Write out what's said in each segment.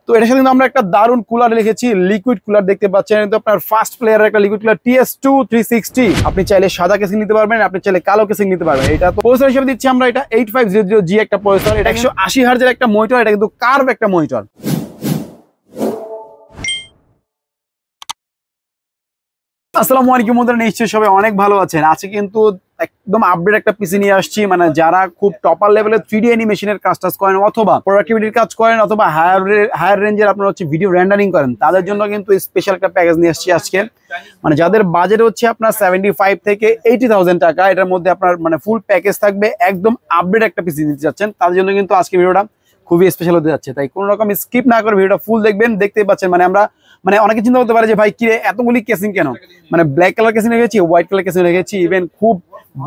তো এটার সাথে কিন্তু আমরা একটা দারুণ কুলার লিখেছি, লিকুইড কুলার দেখতে পাচ্ছেন। কিন্তু আপনার ফার্স্ট প্লেয়ারের একটা লিকুইড কুলার TS2 360। আপনি চাইলে সাদা কেসিং নিতে পারবেন, আপনি চাইলে কালো কেসিং নিতে পারবেন। এটা তো প্রসেসর হিসেবে দিচ্ছি আমরা এটা 8500G একটা প্রসেসর। এটা 180 হার্জের একটা মনিটর, এটা কিন্তু কার্ভ একটা মনিটর। আসসালামু আলাইকুম বন্ধুরা, নিশ্চয়ই সবাই অনেক ভালো আছেন। আজকে কিন্তু একদম আপডেট একটা পিসি নিয়ে আসছি। মানে যারা খুব টপার লেভেলের 3D অ্যানিমেশনের কাজ করেন, অথবা প্রোডাক্টিভিটির কাজ করেন, অথবা হায়ার রেঞ্জের আপনারা হচ্ছে ভিডিও রেন্ডারিং করেন, তাদের জন্য কিন্তু স্পেশাল একটা প্যাকেজ নিয়ে আসছি আজকে। মানে যাদের বাজেট হচ্ছে আপনার 75 থেকে 80,000 টাকা, এটার মধ্যে আপনার মানে ফুল প্যাকেজ থাকবে, একদম আপডেট একটা পিসি দিতে চাচ্ছেন, তাদের জন্য কিন্তু আজকে ভিডিওটা খুবই স্পেশাল হতে যাচ্ছে। তাই কোনো রকম স্কিপ না করে ভিডিওটা ফুল দেখবেন। দেখতেই পাচ্ছেন মানে আমরা মানে অনেকে চিন্তা করতে পারে যে ভাই কিরে এতগুলি কেসিং কেন, মানে ব্ল্যাক কালার কেসিং রেখেছি, হোয়াইট কালার কেসিং রেখেছি, ইভেন খুব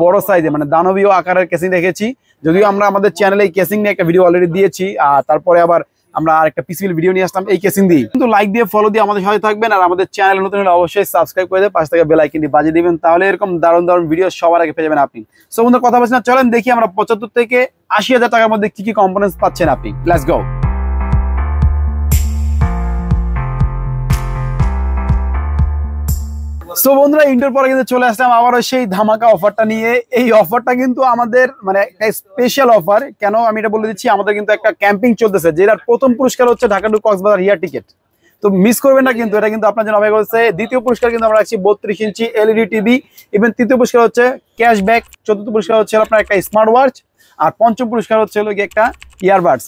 বড় সাইজে মানে দানবীয় আকারের কেসিং রেখেছি। যদিও আমরা আমাদের চ্যানেলে এই কেসিং নিয়ে একটা ভিডিও অলরেডি দিয়েছি, আর তারপরে আবার আমরা আরেকটা পিসিবিল ভিডিও নিয়ে আসলাম এই কেসিং দিয়ে। কিন্তু লাইক দিয়ে ফলো দিয়ে আমাদের সাথে থাকবেন, আর আমাদের চ্যানেল নতুন হলে অবশ্যই সাবস্ক্রাইব করে দিয়ে পাশ থেকে বেল আইকনটি বাজিয়ে দিবেন, তাহলে এরকম দারুণ দারুণ ভিডিও সবার আগে পেয়ে যাবেন আপনি। সো বন্ধুরা কথা বলছি না, চলেন দেখি আমরা 75 থেকে 80,000 টাকার মধ্যে কি কি কম্পোনেন্টস পাচ্ছেন আপনি। Let's go. সো বন্ধুরা ইন্টার পরে কিন্তু চলে আসলাম আবারও সেই ধামাকা অফারটা নিয়ে। এই অফারটা কিন্তু আমাদের মানে একটা স্পেশাল অফার। কেন আমি এটা বলে দিচ্ছি, আমাদের কিন্তু একটা ক্যাম্পিং চলতেছে, যেটার প্রথম পুরস্কার হচ্ছে Dhaka to Cox's Bazar air ticket. তো মিস করবেন না কিন্তু, এটা কিন্তু আপনার জন্য অপেক্ষা করছে। দ্বিতীয় পুরস্কার কিন্তু আমরা রাখছি 32 ইঞ্চি LED টিভি। ইভেন তৃতীয় পুরস্কার হচ্ছে ক্যাশব্যাক, চতুর্থ পুরস্কার হচ্ছে আপনার একটা স্মার্ট ওয়াচ, আর পঞ্চম পুরস্কার হচ্ছে হলো একটা ইয়ারবাডস।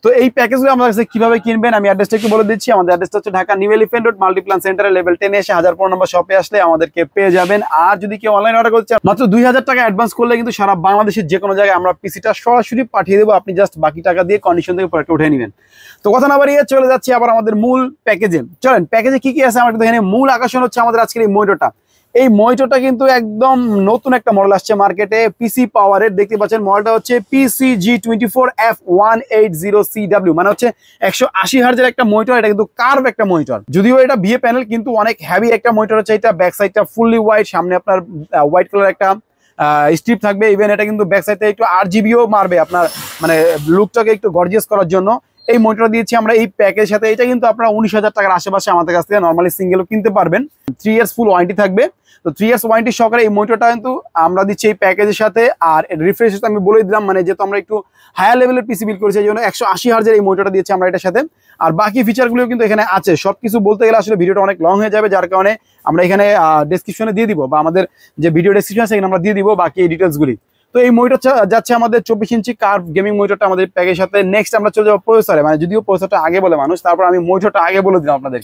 তো এই প্যাকেজগুলো আমাদের কাছে কিভাবে কিনবেন আমি অ্যাড্রেসটা একটু বলে দিচ্ছি। আমাদের অ্যাড্রেসটা হচ্ছে Dhaka new elephant road Multiplan সেন্টারে লেভেল 10 এসে 1015 নম্বর শপে আসলে আমাদেরকে পেয়ে যাবেন। আর যদি কেউ অনলাইন অর্ডার করতে চান, মাত্র 2000 টাকা অ্যাডভান্স করলে কিন্তু সারা বাংলাদেশের যে কোনো জায়গায় আমরা পিসিটা সরাসরি পাঠিয়ে দেবো। আপনি জাস্ট বাকি টাকা দিয়ে কন্ডিশন থেকে প্রোডাক্ট উঠে নেবেন। তো কথা না বাড়িয়ে চলে যাচ্ছি আবার আমাদের মূল প্যাকেজে। চলেন প্যাকেজে কি কি আছে আমরা একটু দেখে নিই। মূল আকর্ষণ হচ্ছে আমাদের আজকের এই মনিটরটা। এই মনিটরটা কিন্তু একদম নতুন একটা মডেল আসছে মার্কেটে, পিসি পাওয়ারের। দেখতে পাচ্ছেন মডেলটা হচ্ছে PCG24F180CW, মানে হচ্ছে 180 হার্জের একটা মনিটর। এটা কিন্তু কার্ভ একটা মনিটর, যদিও এটা বিএ প্যানেল, কিন্তু অনেক হেভি একটা মনিটর হচ্ছে এটা। ব্যাক সাইডটা ফুললি হোয়াইট, সামনে আপনার হোয়াইট কালার একটা স্ট্রিপ থাকবে। ইভেন এটা কিন্তু ব্যাক সাইডে একটু RGBও মারবে আপনার মানে লুকটাকে একটু গর্জিয়াস করার জন্য। এই মনিটর দিয়েছি আমরা এই প্যাকের সাথে। এটা কিন্তু আপনারা 19,000 টাকার আশেপাশে আমাদের কাছ থেকে নর্মালি সিঙ্গেলও কিনতে পারবেন। 3 ইয়ার্স ফুল ওয়ারেন্টি থাকবে। তো 3 ইয়ার্স ওয়ারেন্টি সহকারে এই মনিটরটা কিন্তু আমরা দিচ্ছি এই প্যাকেজের সাথে। আর রিফ্রেশ আমি বলে দিলাম, মানে যেহেতু আমরা একটু হায়ার লেভেলের পিসি বিল করেছি, এই জন্য 180 হার্জের এই মনিটরটা দিয়েছি আমরা এটার সাথে। আর বাকি ফিচারগুলো কিন্তু এখানে আছে। সবকিছু বলতে গেলে আসলে ভিডিওটা অনেক লং হয়ে যাবে, যার কারণে আমরা এখানে ডেসক্রিপশনে দিয়ে দিব, বা আমাদের যে ভিডিও ডেসক্রিপশন আছে এখানে আমরা দিয়ে দিব বাকি এই ডিটেলসগুলি। তো এই মনিটর যাচ্ছে আমাদের 24 ইঞ্চি কার্ভ গেমিং মনিটরটা আমাদের প্যাকের সাথে। নেক্সট আমরা চলে যাবো প্রসেসরে, মানে যদিও প্রসেসরটা আগে বলে মানুষ, তারপর আমি মনিটরটা আগে বলে দিলাম আপনাদের।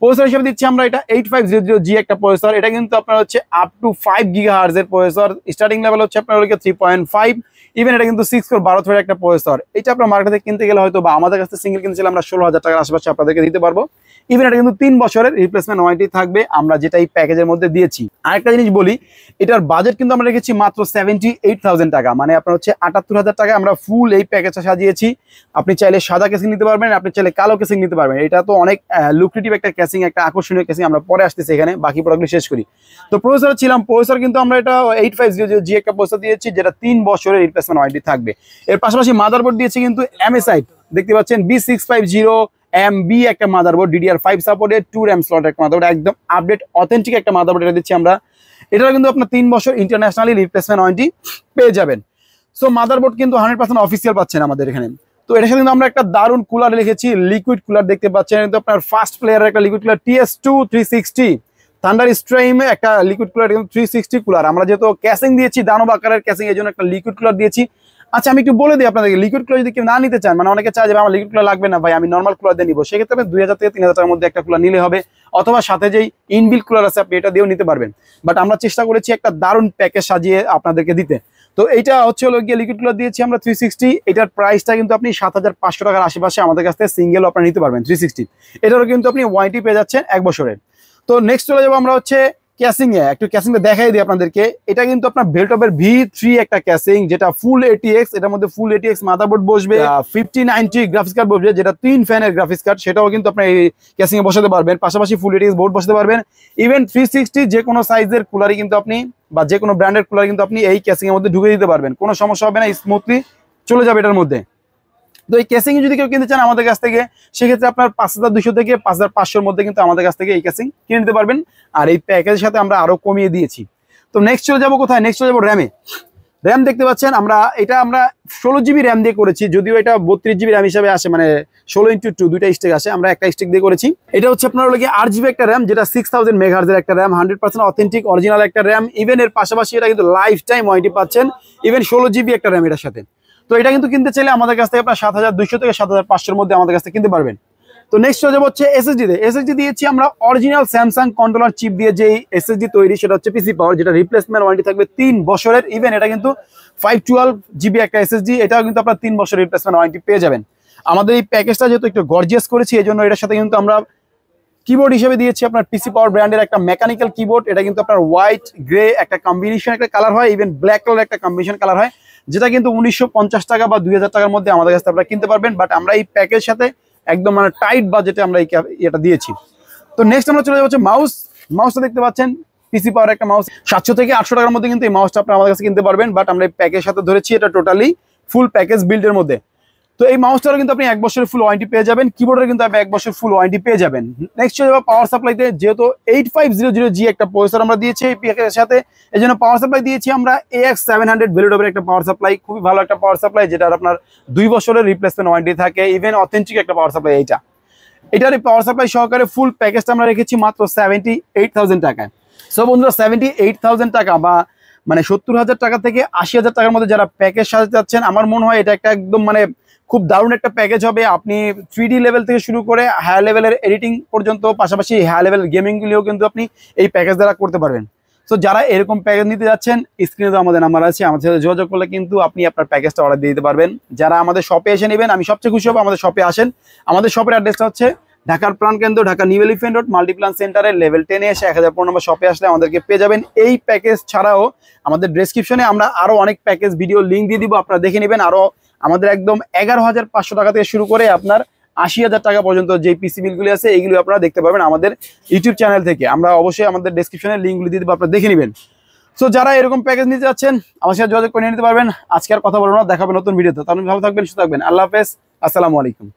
প্রসেসর হিসেবে দিচ্ছি আমরা এটা 8500G একটা প্রসেসর। এটা কিন্তু আপনার হচ্ছে আপ টু 5 GHz এর প্রসেসর। স্টার্টিং লেভেল হচ্ছে আপনার 3.5। ইভেন এটা কিন্তু 6 কোর 12 থ্রেড একটা প্রসেসর। এটা আপনার মার্কেটে কিনতে গেলে হয়তো বা আমাদের কাছে সিঙ্গেল কিনতে চাইলে আমরা 16,000 টাকার আশেপাশে আপনাদেরকে দিতে পারবো। ইভেন এটা কিন্তু 3 বছরের রিপ্লেসমেন্ট ওয়ারেন্টি থাকবে, আমরা যেটা এই প্যাকেজের মধ্যে দিয়েছি। আরেকটা জিনিস বলি, এটার বাজেট কিন্তু আমরা রেখেছি মাত্র 78,000 টাকা, মানে আপনার হচ্ছে 78,000 টাকা আমরা ফুল এই প্যাকেজটা সাজিয়েছি। আপনি চাইলে সাদা কেসিং নিতে পারবেন, আপনি চাইলে কালো কেসিং নিতে পারবেন। এটা তো অনেক লুক্রেটিভ একটা কেসিং, একটা আকর্ষণীয় কেসিং। আমরা পরে আসতেছি এখানে, বাকি প্রোডাক্টগুলো শেষ করি। তো প্রসেসর ছিলাম, প্রসেসর কিন্তু আমরা এটা 8500G একটা প্রসেসর দিয়েছি, যেটা 3 বছরের রিপ্লেসমেন্ট ওয়ারেন্টি থাকবে। এর পাশাপাশি মাদারবোর্ড দিয়েছি কিন্তু MSI, দেখতে পাচ্ছেন B650MB একটা motherboard, DDR5 supported 2 RAM slot একটা মাদারবোর্ড, একদম আপডেট অথেন্টিক একটা মাদারবোর্ড এটা দিচ্ছি আমরা। এটা কিন্তু আপনার 3 বছর ইন্টারন্যাশনালি রিপ্লেসমেন্ট ওয়ারেন্টি পেয়ে যাবেন। সো মাদারবোর্ড কিন্তু 100% অফিসিয়াল পাচ্ছেন আমাদের এখানে। তো এটার সাথে কিন্তু আমরা একটা দারুণ কুলার লিখেছি, লিকুইড কুলার দেখতে পাচ্ছেন। কিন্তু আপনার ফার্স্ট প্লেয়ারের একটা লিকুইড কুলার TS2 360 থান্ডার স্ট্রিমে একটা লিকুইড কুলার, কিন্তু 360 কুলার। আমরা যেহেতু ক্যাসিং দিয়েছি দানব আকারের ক্যাসিং, এই জন্য একটা লিকুইড কুলার দিয়েছি। আচ্ছা আমি একটু বলে দিই আপনাদেরকে, লিকুইড কুলার যদি কেউ না নিতে চান, মানে অনেকে চায় যে আমার লিকুইড কুলার লাগবে না ভাই, আমি নর্মাল কুলার দিয়ে নিবো, সেক্ষেত্রে আপনি 2000 থেকে 3000 টাকার মধ্যে একটা কুলার নিলে হবে, অথবা সাথে যেই ইনবিল্ট কুলার আছে আপনি এটা দিয়েও নিতে পারবেন। বাট আমরা চেষ্টা করেছি একটা দারুণ প্যাকেজ সাজিয়ে আপনাদেরকে দিতে। তো এইটা হচ্ছে হলো গিয়ে লিকুইড কুলার দিয়েছি আমরা 360। এটার প্রাইসটা কিন্তু আপনি 7,500 টাকার আশেপাশে আমাদের কাছ থেকে সিঙ্গেল আপনারা নিতে পারবেন 360। এটারও কিন্তু আপনি ওয়ারেন্টি পেয়ে যাচ্ছেন 1 বছরের। তো নেক্সট চলে যাবো আমরা হচ্ছে ক্যাসিং এ। একটু ক্যাসিংটা দেখাই দিই আপনাদেরকে। এটা কিন্তু আপনার বেলটপের V3 একটা ক্যাসিং, যেটা ফুল ATX। এটার মধ্যে ফুল ATX মাদারবোর্ড বসবে, 5090 গ্রাফিক্স কার্ড বসবে, যেটা 3 ফ্যানের গ্রাফিক্স কার্ড, সেটাও কিন্তু আপনি এই ক্যাসিং এ বসাতে পারবেন। পাশাপাশি ফুল ATX বোর্ড বসাতে পারবেন। ইভেন 360 যে কোনো সাইজের কুলারই কিন্তু আপনি, বা যে কোনো ব্র্যান্ডের কুলার কিন্তু আপনি এই ক্যাসিং এর মধ্যে ঢুকে দিতে পারবেন, কোনো সমস্যা হবে না, স্মুথলি চলে যাবে এটার মধ্যে। তো এই কেসিং যদি কেউ কিনতে চান আমাদের কাছ থেকে, সেক্ষেত্রে আপনার 5200 থেকে 5500 মধ্যে কিন্তু আমাদের কাছ থেকে এই কেসিং কিনে নিতে পারবেন। আর এই প্যাকেজের সাথে আমরা আরো কমিয়ে দিয়েছি। তো নেক্সট চলে যাবো কোথায়, নেক্সট চলে যাবো র্যামে। র্যাম দেখতে পাচ্ছেন আমরা 16 জিবি র্যাম দিয়ে করেছি, যদিও এটা 32 জিবি র্যাম হিসাবে আসে, মানে 16x2 দুইটা স্টিক আসে, আমরা একটা স্টিক দিয়ে করেছি। এটা হচ্ছে আপনার 8 জিবি একটা র্যাম, যেটা 6000 মেগাহার্জের একটা র্যাম, 100% অথেন্টিক অরিজিনাল একটা র্যাম। ইভেন এর পাশাপাশি এটা কিন্তু লাইফ টাইম ওয়ারেন্টি পাচ্ছেন, ইভেন 16 জিবি একটা র্যাম এটার সাথে। তো এটা কিন্তু কিনতে চাইলে আমাদের কাছ থেকে আপনার 7200 থেকে 7500 মধ্যে আমাদের কাছ থেকে কিনতে পারবেন। তো নেক্সট চলে যাবো হচ্ছে এসএসডি তে। এসএসডি দিয়েছি আমরা অরিজিনাল স্যামসাং কন্ট্রোলার চিপ দিয়ে, যে এসএসডি তৈরি সেটা হচ্ছে পিসি পাওয়ার, যেটা রিপ্লেসমেন্ট ওয়ারেন্টি থাকবে 3 বছরের। ইভেন এটা কিন্তু 512 জিবি একটা এসএসডি, এটাও কিন্তু আপনার 3 বছরের রিপ্লেসমেন্ট ওয়ারেন্টি পেয়ে যাবেন। আমাদের এই প্যাকেজটা যেহেতু একটু গর্জিয়াস করেছি, এই জন্য এটার সাথে কিন্তু আমরা কিবোর্ড হিসেবে দিয়েছি আপনার পিসি পাওয়ার ব্র্যান্ডের একটা মেকানিক্যাল কিবোর্ড। এটা কিন্তু আপনার হোয়াইট গ্রে একটা কম্বিনেশন একটা কালার হয়, ইভেন ব্ল্যাক কালার একটা কম্বিনেশন কালার হয়, যেটা কিন্তু 1950 টাকা বা 2000 টাকার মধ্যে আমাদের কাছে আপনারা কিনতে পারবেন। বাট আমরা এই প্যাকেজ সাথে একদম মানে টাইট বাজেটে আমরা এটা দিয়েছি। তো নেক্সট আমরা চলে যাবো মাউস। মাউসটা দেখতে পাচ্ছেন পিসি পাওয়ার একটা মাউস, 700 থেকে 800 টাকার মধ্যে কিন্তু এই মাউসটা আপনারা আমাদের কাছে কিনতে পারবেন। বাট আমরা এই প্যাকেজের সাথে ধরেছি এটা টোটালি ফুল প্যাকেজ বিল্ডের মধ্যে। তো এই মাউসটারও কিন্তু আপনি 1 বছরের ফুল ওয়ারেন্টি পেয়ে যাবেন, কিবোর্ডের কিন্তু আপনি 1 বছর ফুল ওয়ারেন্টি পেয়ে যাবেন। নেক্সট চলে যাবো পাওয়ার সাপ্লাইতে। যেহেতু 8500G একটা প্রসেসর আমরা দিয়েছি এই প্যাকেজের সাথে, এই জন্য পাওয়ার সাপ্লাই দিয়েছি আমরা AX700 ভ্যালুডের একটা পাওয়ার সাপ্লাই, খুবই ভালো একটা পাওয়ার সাপ্লাই, যেটার আপনার 2 বছরের রিপ্লেসমেন্ট ওয়ারেন্টি থাকে, ইভেন অথেন্টিক একটা পাওয়ার সাপ্লাই। এটার এই পাওয়ার সাপ্লাই সহকারে ফুল প্যাকেজটা আমরা রেখেছি মাত্র 78,000 টাকায়। সো বন্ধুরা 78,000 টাকা বা মানে 70,000 টাকা থেকে 80,000 টাকার মধ্যে যারা প্যাকেজ সাজাতে যাচ্ছেন, আমার মনে হয় এটা একটা একদম মানে খুব দারুণ একটা প্যাকেজ হবে। আপনি 3D লেভেল থেকে শুরু করে হায়ার লেভেলের এডিটিং পর্যন্ত, পাশাপাশি হায়ার লেভেল গেমিংগুলিও কিন্তু আপনি এই প্যাকেজ দ্বারা করতে পারবেন। তো যারা এরকম প্যাকেজ নিতে যাচ্ছেন, স্ক্রিনে তো আমাদের নাম্বার আছে, আমাদের সাথে যোগাযোগ করলে কিন্তু আপনি আপনার প্যাকেজটা অর্ডার দিয়ে দিতে পারবেন। যারা আমাদের শপে এসে নেবেন, আমি সবচেয়ে খুশি হবো আমাদের শপে আসেন। আমাদের শপের অ্যাড্রেসটা হচ্ছে ঢাকার প্রাণকেন্দ্র, Dhaka new elephant road, Multiplan সেন্টারের লেভেল 10 এসে 1015 নম্বর শপে আসলে আমাদেরকে পেয়ে যাবেন। এই প্যাকেজ ছাড়াও আমাদের ডেসক্রিপশনে আমরা আরো অনেক প্যাকেজ ভিডিও লিঙ্ক দিয়ে দিব, আপনারা দেখে নেবেন। আরো আমাদের একদম 11,500 টাকা থেকে শুরু করে আপনার 80,000 টাকা পর্যন্ত যে পিসি বিলগুলি আছে, এইগুলো আপনারা দেখতে পাবেন আমাদের ইউটিউব চ্যানেল থেকে। আমরা অবশ্যই আমাদের ডেসক্রিপশনে লিঙ্কগুলি দিয়ে দেবো, আপনারা দেখে নেবেন। সো যারা এরকম প্যাকেজ নিতে যাচ্ছেন আমার সাথে যোগাযোগ করে নিতে পারবেন। আজকে আর কথা বলবো না, দেখাবেন নতুন ভিডিওতে। তাহলে ভালো থাকবেন, সুস্থ থাকবেন। আল্লাহ হাফেজ, আসসালামু আলাইকুম।